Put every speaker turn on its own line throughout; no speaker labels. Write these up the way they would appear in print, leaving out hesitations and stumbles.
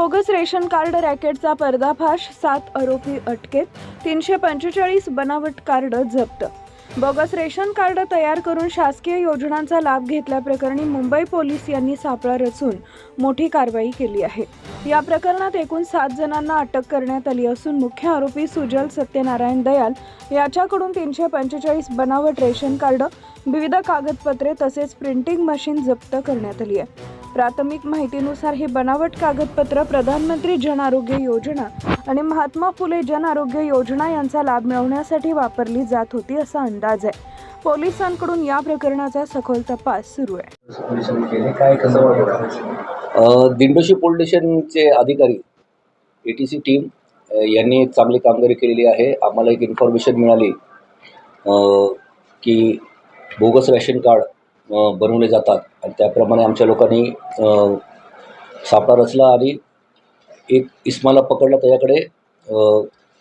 Bogus ration card रॅकेटचा पर्दाफाश, 7 आरोपी अटकेत, 345 बनावट कार्ड जप्त. बोगस रेशन कार्ड तयार करून शासकीय योजनांचा लाभ घेतल्याप्रकरणी मुंबई पोलीस यांनी सापळा रचून मोठी कारवाई केली आहे. या प्रकरणात एकूण 7 जणांना अटक करण्यात आली असून मुख्य आरोपी सुजल सत्यनारायण दयाल याच्याकडून 345 बनावट रेशन कार्ड, विविध कागदपत्रे तसेच प्रिंटिंग मशीन जप्त करण्यात आली आहे. प्राथमिक माहितीनुसार ही बनावट कागदपत्र प्रधानमंत्री जन आरोग्य योजना आणि महात्मा फुले जन आरोग्य योजना यांचा लाभ मिळवण्यासाठी वापरली जात होती असा अंदाज आहे. पोलिसांकडून या प्रकरणाचा सखोल तपास सुरू आहे.
दिंडोशी पोलीस स्टेशनचे अधिकारी ATC टीम यांनी एक चांगली कामगिरी केलेली आहे. आम्हाला एक इन्फॉर्मेशन मिळाली की बोगस रेशन कार्ड बनवले जातात आणि त्याप्रमाणे आमच्या लोकांनी सापळा रचला आणि एक इसमाला पकडला. त्याच्याकडे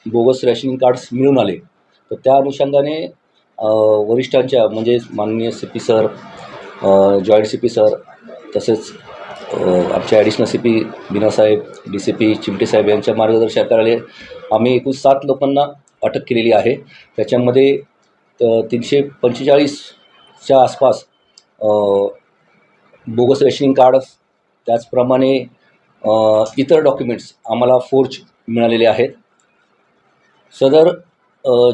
बोगस रेशन कार्ड्स मिळून आले. तर त्या अनुषंगाने वरिष्ठांच्या म्हणजे माननीय CP sir, joint CP sir, तसेच आमचे ॲडिशनल CP बीनासाहेब, DCP चिमटे साहेब यांच्या मार्गदर्शनाखाली आम्ही एकूण 7 लोकांना अटक केलेली आहे. त्याच्यामध्ये 345च्या आसपास बोगस रेशनिंग कार्ड, त्याचप्रमाणे इतर डॉक्युमेंट्स आम्हाला फोर्ज मिळालेले आहेत. सदर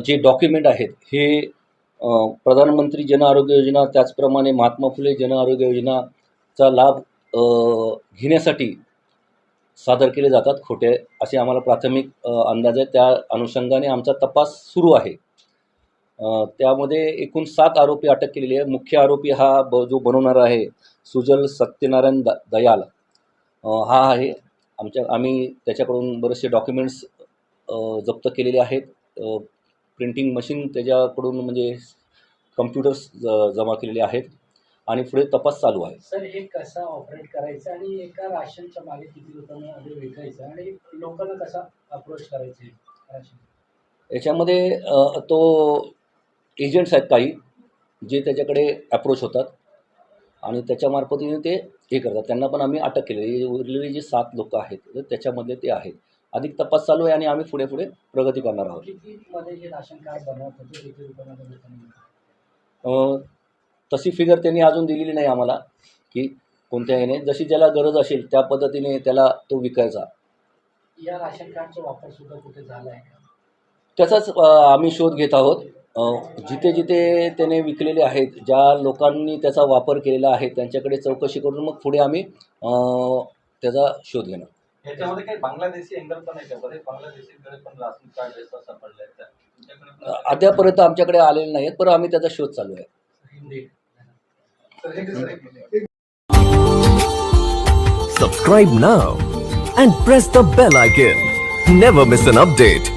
जे डॉक्युमेंट आहेत हे प्रधानमंत्री जन आरोग्य योजना, त्याचप्रमाणे महात्मा फुले जन आरोग्य योजनाचा लाभ घेण्यासाठी सादर केले जातात, खोटे असे आम्हाला प्राथमिक अंदाज आहे. त्या अनुषंगाने आमचा तपास सुरू आहे. त्यामध्ये एकूण 7 आरोपी अटक केलेली आहे. मुख्य आरोपी हा जो बनवणारा आहे सुजल सत्यनारायण दयाल हा आहे. आम्ही त्याच्याकडून बरेचसे डॉक्युमेंट्स जप्त केलेले आहेत. प्रिंटिंग मशीन त्याच्याकडून म्हणजे कम्प्युटर्स जमा केलेले आहेत आणि पुढे तपास चालू आहे.
सर, हे कसं ऑपरेट करायचं आणि एका राशनच्या मागे किती रुपयांमध्ये विकायचं आणि लोकांना कसा अप्रोच करायचे राशन?
याच्यामध्ये तो एजंट्स आहेत काही जे त्याच्याकडे अप्रोच होतात आणि त्याच्यामार्फतीने ते हे करतात. त्यांना पण आम्ही अटक केलेली. उरलेले जे 7 लोक आहेत तर त्याच्यामधले ते आहेत. अधिक तपास चालू आहे आणि आम्ही पुढे प्रगती करणार आहोत.
कितीमध्ये हे राशन कार्ड बनवत होते, किती रुपयामध्ये लोकांना?
तशी फिगर त्यांनी अजून दिलेली नाही आम्हाला की कोणत्या ह्याने, जशी ज्याला गरज असेल त्या पद्धतीने त्याला तो विकायचा.
या राशन कार्डचा वापर सुद्धा कुठे झाला आहे का?
त्याचाच आम्ही शोध घेत आहोत. जिथे जिथे त्याने विकलेले आहेत, ज्या लोकांनी त्याचा वापर केलेला आहे त्यांच्याकडे चौकशी करून मग पुढे आम्ही त्याचा शोध घेणार.
याच्यामध्ये काही बांगलादेशी अँगल पण आहे का? बरेच बांगलादेशीकडे पण राशन कार्ड सापडले आहेत.
अद्यापर्यंत आमच्याकडे आलेले नाहीत, पण आम्ही त्याचा शोध चालू आहे.
Subscribe now and press the bell icon. Never miss an update.